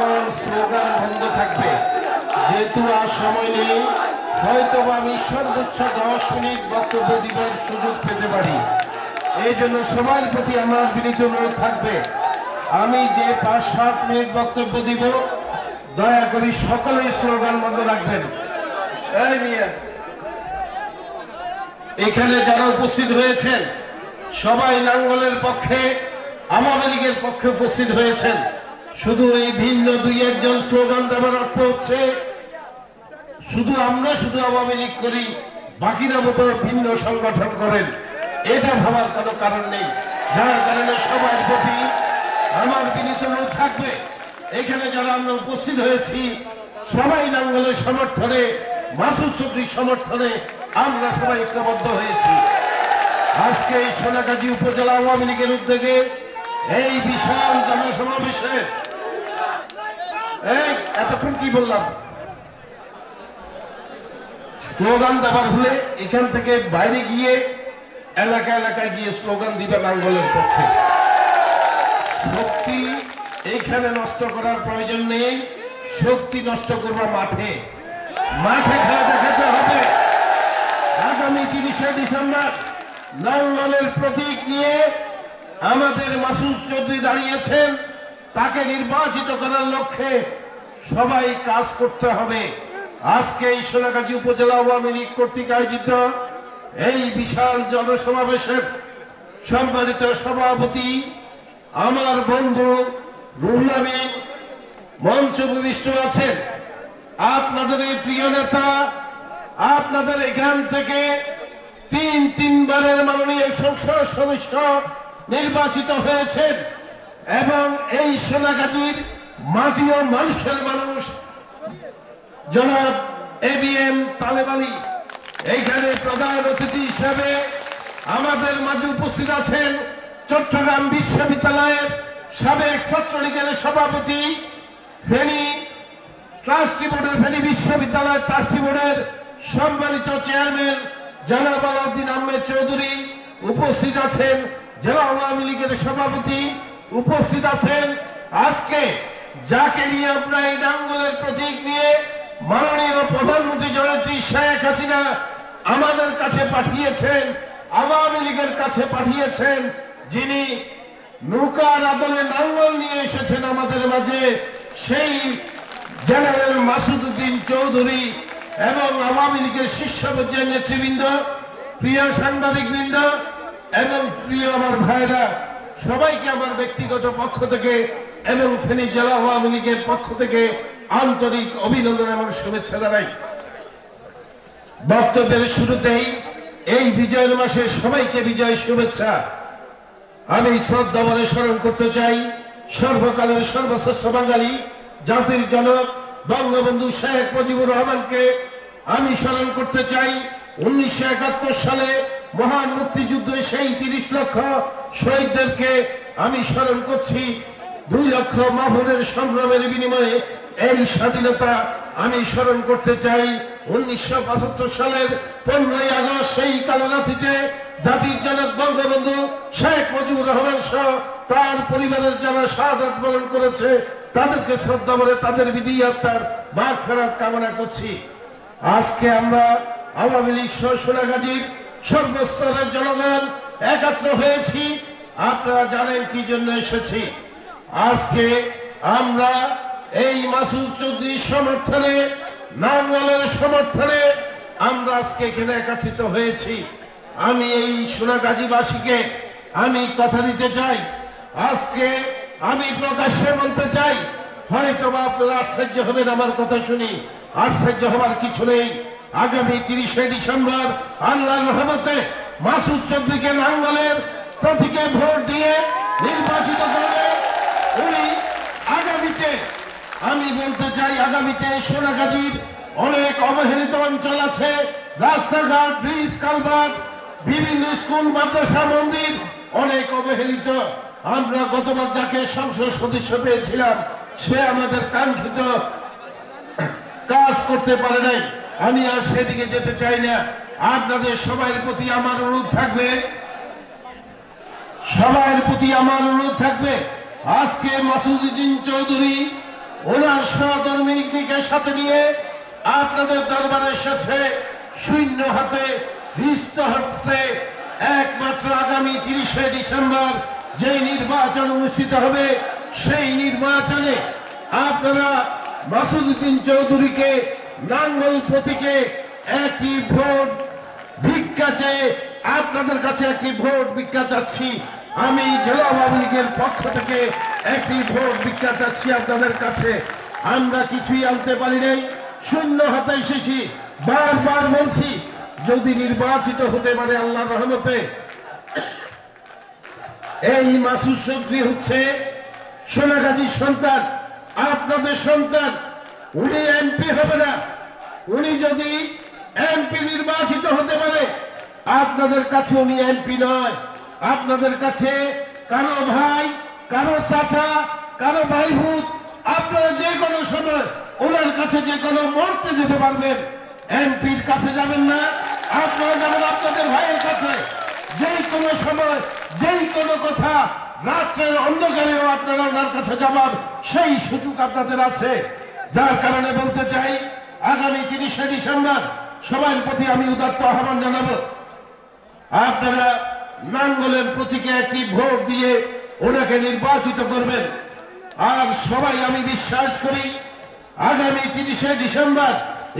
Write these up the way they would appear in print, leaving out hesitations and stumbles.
সকল স্লোগান বন্ধ থাকবে। যেহেতু আর সময় নেই, হয়তো আমি সর্বোচ্চ 10 মিনিট বক্তব্য দিবার সুযোগ পেতে পারি। এই জন্য সবার প্রতি আমার বিনীত অনুরোধ থাকবে, আমি যে 5-7 মিনিট বক্তব্য দিব, দয়া করে সকলে স্লোগান বন্ধ রাখবেন। এখানে যারা উপস্থিত হয়েছেন সবাই নাঙ্গলের পক্ষে, আওয়ামী লীগের পক্ষে উপস্থিত হয়েছেন। শুধু এই ভিন্ন 2-1 জন স্লোগান দেওয়ার অর্থ হচ্ছে শুধু আওয়ামী লীগ করি, বাকিরা মতো ভিন্ন সংগঠন করেন, এটা ভাবার কোনো কারণ নেই। যার কারণে সবার প্রতি আমার বিনীত অনুরোধ থাকবে, এখানে যারা আমরা উপস্থিত হয়েছি সবাই নাঙ্গলের সমর্থনে, মাসুদ চৌধুরীর সমর্থনে আমরা সবাই ঐক্যবদ্ধ হয়েছি। আজকে এই সোনাগাজী উপজেলা আওয়ামী লীগের উদ্যোগে এই বিশাল জনসমাবেশে এতক্ষণ কি বললাম, স্লোগান দেওয়ার হলে এখান থেকে বাইরে গিয়ে এলাকা এলাকায় গিয়ে স্লোগান দিবে নাঙ্গলের পক্ষে। শক্তি এইখানে নষ্ট করার প্রয়োজন নেই, শক্তি নষ্ট করবো মাঠে খেলা দেখাতে হবে। আগামী 30শে ডিসেম্বর নাঙ্গলের প্রতীক নিয়ে আমাদের মাসুদ চৌধুরী দাঁড়িয়েছেন, তাকে নির্বাচিত করার লক্ষ্যে সবাই কাজ করতে হবে। আজকে এই সোনাগাজী উপজেলা আওয়ামী লীগ কর্তৃক আয়োজিত এই বিশাল জনসমাবেশের সম্মানিত সভাপতি আমার বন্ধু রুহুল আমিন মঞ্চ উপবিষ্ট আছেন। আপনাদের এই প্রিয় নেতা, আপনাদের এখান থেকে 3 মাননীয় সংসদ সদস্য নির্বাচিত হয়েছেন এবং এই সোনাগাজীর মাটি ও মানুষের মানুষ জনাব ABM তালেব আলী এইখানে প্রধান অতিথি হিসেবে আমাদের মাঝে উপস্থিত আছেন চট্টগ্রাম বিশ্ববিদ্যালয়ের সাবেক ছাত্রলীগের সভাপতি, ফেনী ট্রাস্টি বোর্ডের, ফেনী বিশ্ববিদ্যালয়ের ট্রাস্টি বোর্ডের সম্মানিত চেয়ারম্যান জনাব আলাউদ্দিন আহমেদ চৌধুরী উপস্থিত আছেন, জেলা আওয়ামী লীগের সভাপতি উপস্থিত আছেন। আজকে যাকে নিয়ে আমরা এই নাঙ্গলের প্রতীক নিয়ে মাননীয় প্রধানমন্ত্রী জননেত্রী শেখ হাসিনা আমাদের কাছে পাঠিয়েছেন, আওয়ামী লীগের কাছে পাঠিয়েছেন, যিনি নৌকার আদলে নাঙ্গল নিয়ে এসেছেন আমাদের মাঝে, সেই জেনারেল মাসুদ উদ্দিন চৌধুরী এবং আওয়ামী লীগের শীর্ষ পর্যায়ের নেতৃবৃন্দ, প্রিয় সাংবাদিকবৃন্দ এবং প্রিয় আমার ভাইরা, সবাইকে আমার ব্যক্তিগত পক্ষ থেকে এবং ফেনী জেলা আওয়ামী লীগের পক্ষ থেকে আন্তরিক অভিনন্দন এবং শুভেচ্ছা জানাই। বক্তব্যের শুরুতেই এই বিজয়ের মাসে সবাইকে বিজয় শুভেচ্ছা। আমি শ্রদ্ধা বলে স্মরণ করতে চাই সর্বকালের সর্বশ্রেষ্ঠ বাঙালি, জাতির জনক বঙ্গবন্ধু শেখ মুজিবুর রহমানকে আমি স্মরণ করতে চাই। 1971 সালে মহান মুক্তিযুদ্ধে সেই 30 লক্ষ শহীদদেরকে আমি স্মরণ করছি। 2 লক্ষ মা বোনের সংগ্রামের বিনিময়ে এই স্বাধীনতা আমি স্মরণ করতে চাই। 1975 সালের 15ই আগস্ট সেই কালো রাত্রিতে জাতির জনক বঙ্গবন্ধু শেখ মুজিবুর রহমান সহ তার পরিবারের যারা শাহাদাত বরণ করেছে তাদেরকে শ্রদ্ধা করে তাদের বিধি আত্মার মাগফিরাত কামনা করছি। আজকে আমরা আওয়ামী লীগ সোনাগাজীর সর্বস্তরের জনগণ একাত্র হয়েছি। আপনারা জানেন কি জন্য এসেছি। আজকে আমরা এই মাসুদ চৌধুরীর সমর্থনে, নাঙ্গলের সমর্থনে আমরা আজকে এখানে একত্রিত হয়েছি। আমি এই সোনাগাজীবাসীকে আমি কথা দিতে চাই, আজকে আমি প্রকাশ্যে বলতে চাই, হয়তো বা আপনারা আশ্চর্য হবেন আমার কথা শুনি, আশ্চর্য হবার কিছু নেই। আগামী 30শে ডিসেম্বর আল্লাহর রহমতে মাসুদ চৌধুরীকে নাঙ্গলের প্রতীকে ভোট দিয়ে নির্বাচিত করবে উনি। আগামীতে আমি বলতে চাই, আগামীতে সোনাগাজীর অনেক অবহেলিত অঞ্চল আছে, রাস্তাঘাট, ব্রিজ, কালভার্ট, বিভিন্ন স্কুল, মাদ্রাসা, মন্দির অনেক অবহেলিত। আমরা গতবার যাকে সংসদ সদস্য পেয়েছিলাম সে আমাদের কাঙ্ক্ষিত কাজ করতে পারে নাই। আমি আর সেদিকে যেতে চাই না। আপনাদের সবার প্রতি আমার অনুরোধ থাকবে, আজকে মাসুদ উদ্দিন চৌধুরী ওনার সহধর্মিনীকে সাথে নিয়ে আপনাদের দরবারে এসেছে শূন্য হাতে রিস্ত হস্তে। একমাত্র আগামী 30শে ডিসেম্বর যে নির্বাচন অনুষ্ঠিত হবে সেই নির্বাচনে আপনারা মাসুদউদ্দিন চৌধুরীকে নাঙ্গল প্রতীকে একটি ভোট ভিক্ষা চেয়ে আপনাদের কাছে একটি ভোট ভিক্ষা চাচ্ছি। আমি জেলা আওয়ামী লীগের পক্ষ থেকে একটি ভোট ভিক্ষা চাচ্ছি আপনাদের কাছে। আমরা কিছুই আনতে পারি নাই, শূন্য হাতে এসেছি। বারবার বলছি যদি নির্বাচিত হতে পারে আল্লাহর রহমতে, এই মাসুদ চৌধুরী হচ্ছে সোনাগাজীর সন্তান, আপনাদের সন্তান। উনি এমপি হবে না, উনি যদি এমপি নির্বাচিত হতে পারে আপনাদের কাছে উনি এমপি নয়। আপনাদের কাছে কারো ভাই, কারো চাচা, কারো ভাইভূত, আপনারা যে কোনো সময় ওনার কাছে যে কোনো মরতে যেতে পারবেন। এমপির কাছে যাবেন না, আপনারা যাবেন আপনাদের ভাইয়ের কাছে। যে কোনো সময় যেই কোনো কথা রাত্রের অন্ধকারেও আপনারা ওনার কাছে যাবার সেই সুযোগ আপনাদের আছে। যার কারণে বলতে চাই আগামী 30শে ডিসেম্বর সবার প্রতি আমি উদাত্ত আহ্বান জানাবো, আপনারা নাঙ্গলের প্রতীকে একটি ভোট দিয়ে ওনাকে নির্বাচিত করবেন। আর সবাই আমি বিশ্বাস করি আগামী 30শে ডিসেম্বর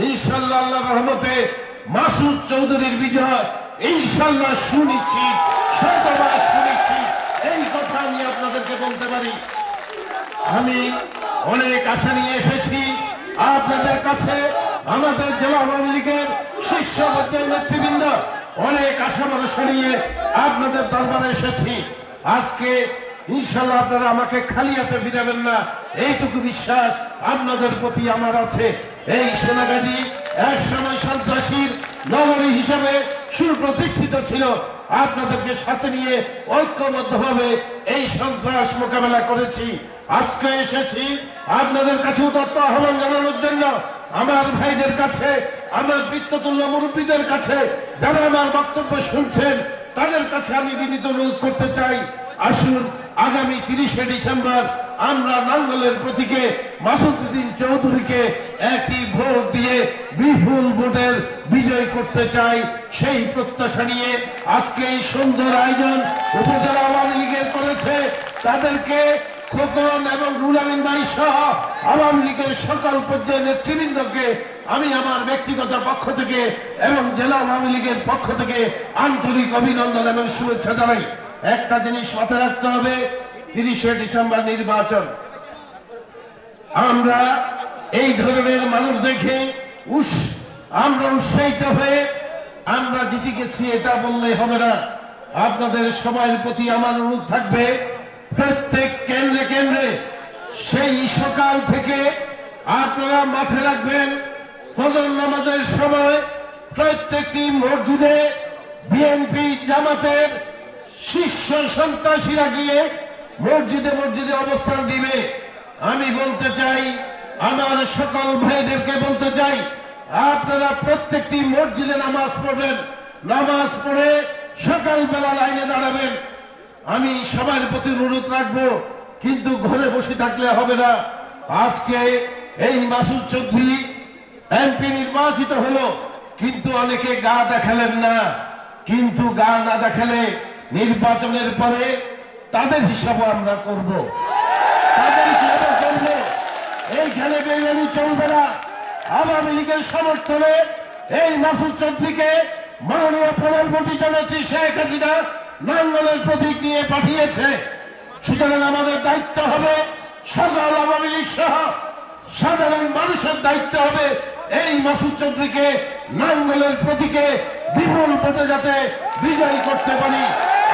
ইনশাআল্লাহ আল্লাহর রহমতে মাসুদ চৌধুরীর বিজয় ইনশাআল্লাহ সুনিশ্চিত, শতবার সুনিশ্চিত। এই কথা আমি আপনাদেরকে বলতে পারি। আমি অনেক আশা নিয়ে এসেছি আপনাদের কাছে। আমাদের জেলা আওয়ামী লীগের শীর্ষ পর্যায়ের নেতৃবৃন্দ অনেক আশা ভরসা নিয়ে আপনাদের দরবারে এসেছি। আজকে ইনশাআল্লাহ আপনারা আমাকে খালি হাতে ফিরাবেন না, এইটুকু বিশ্বাস আপনাদের প্রতি আমার আছে। এই সোনাগাজী এক সময় সন্ত্রাসীর নগরী হিসেবে সুপ্রতিষ্ঠিত ছিল। আপনাদেরকে সাথে নিয়ে ঐক্যবদ্ধভাবে এই সন্ত্রাস মোকাবেলা করেছি। আজকে এসেছি আপনাদের কাছে উদাত্ত আহ্বান জানানোর জন্য। আমার ভাইদের কাছে, আমার বৃত্ততুল্য মুরব্বীদের কাছে, যারা আমার বক্তব্য শুনছেন তাদের কাছে আমি বিনীত অনুরোধ করতে চাই, আসুন আগামী 30শে ডিসেম্বর আমরা নাঙ্গলের প্রতীকে মাসুদউদ্দিন চৌধুরীকে একটি ভোট দিয়ে বিপুল ভোটের বিজয় করতে চাই। সেই প্রত্যাশা নিয়ে আজকে এই সুন্দর আয়োজন উপজেলা আওয়ামী লীগের করেছে। তাদেরকে খোকন এবং রুলামিন ভাই সহ আওয়ামী লীগের সকল পর্যায়ের নেতৃবৃন্দকে আমি আমার ব্যক্তিগত পক্ষ থেকে এবং জেলা আওয়ামী লীগের পক্ষ থেকে আন্তরিক অভিনন্দন এবং শুভেচ্ছা জানাই। একটা জিনিস মাথায় রাখতে হবে, 30শে ডিসেম্বর নির্বাচন। আমরা এই ধরনের মানুষ দেখে আমরা উৎসাহিত হয়ে আমরা জিতে গেছি এটা বললে হবে না। আপনাদের সবার প্রতি আমার অনুরোধ থাকবে, প্রত্যেক কেন্দ্রে কেন্দ্রে সেই সকাল থেকে আপনারা মাথায় রাখবেন ফজর নামাজের সময় প্রত্যেকটি মসজিদে বিএনপি জামাতের শীর্ষ সন্ত্রাসীরা গিয়ে মসজিদে মসজিদে অবস্থান দিবে। আমি বলতে চাই, আমার সকল ভাইদেরকে বলতে চাই, আপনারা প্রত্যেকটি মসজিদে নামাজ পড়বেন, নামাজ পড়ে সকালবেলা লাইনে দাঁড়াবেন। আমি সবার প্রতি অনুরোধ রাখবো, কিন্তু ঘরে বসে থাকলে হবে না। আজকে এই মাসুদ চৌধুরী এমপি নির্বাচিত হলো, কিন্তু অনেকে গা দেখালেন না। কিন্তু গা না দেখালে নির্বাচনের পরে তাদের হিসাবও আমরা করব, তাদের হিসাবও করব। এইখানে বেইমানি চলবে না। আওয়ামী লীগের সমর্থনে এই মাসুদ চৌধুরীকে মাননীয় প্রধানমন্ত্রী জননেত্রী শেখ হাসিনা নাঙ্গলের প্রতীক নিয়ে পাঠিয়েছে। সুতরাং আমাদের দায়িত্ব হবে, সকল আওয়ামী লীগ সহ সাধারণ মানুষের দায়িত্ব হবে এই মাসুদ চৌধুরীকে নাঙ্গলের প্রতীকে বিপুল ভোটে যাতে বিজয়ী করতে পারি।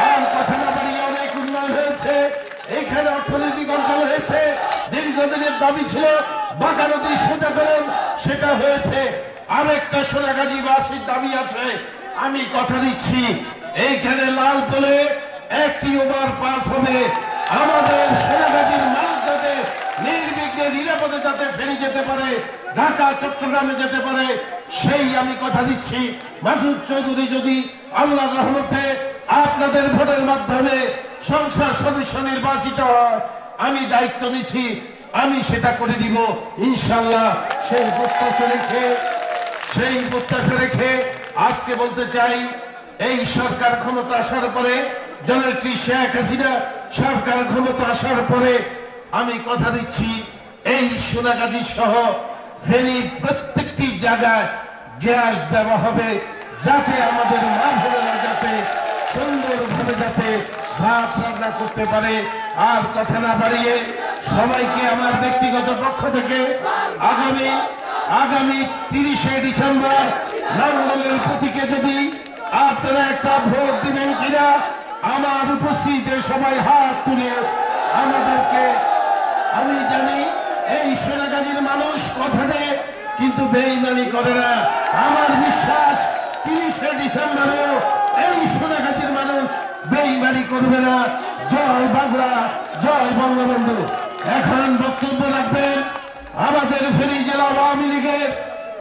আর কথা না বাড়িয়ে অনেক উন্নয়ন হয়েছে, এখানে অর্থনৈতিক অঞ্চল হয়েছে। দীর্ঘদিনের দাবি ছিল বাঁকা নদী সোজাকরণ, সেটা হয়েছে। আরেকটা সোনাগাজীবাসীর দাবি আছে, আমি কথা দিচ্ছি এইখানে লাল বলে একটি ওভারপাস হবে। আমাদের সোনাগাজীর মানুষ যাতে নির্বিঘ্নে নিরাপদে যাতে ফেরি যেতে পারে, ঢাকা চট্টগ্রামে যেতে পারে, সেই আমি কথা দিচ্ছি। মাসুদ চৌধুরী যদি আল্লাহর রহমতে আপনাদের ভোটের মাধ্যমে সংসদ সদস্য নির্বাচিত হয়, আমি দায়িত্ব নিচ্ছি আমি সেটা করে দিব ইনশাআল্লাহ। সেই প্রত্যাশা রেখে আজকে বলতে চাই, এই সরকার ক্ষমতা আসার পরে, জননেত্রী শেখ হাসিনা সরকার ক্ষমতা আসার পরে আমি কথা দিচ্ছি, এই সোনাগাজী সহ ফেনীর প্রত্যেকটি জায়গায় গ্যাস দেওয়া হবে, যাতে আমাদের মা বোনেরা যাতে সুন্দরভাবে যাতে ভাত রান্না করতে পারে। আর কথা না বাড়িয়ে সবাইকে আমার ব্যক্তিগত পক্ষ থেকে আগামী 30শে ডিসেম্বর লালমোহনের প্রতীকে যদি আপনারা একটা ভোট দিবেন কিনা, আমার উপস্থিত সবাই হাত তুলে আমাদেরকে, আমি জানি এই সোনাগাজীর মানুষ কথা দেয় কিন্তু বেইমানি করে না। আমার বিশ্বাস 30শে ডিসেম্বরেও এই সোনাগাজীর মানুষ বেইমানি করবে না। জয় বাংলা, জয় বঙ্গবন্ধু। এখন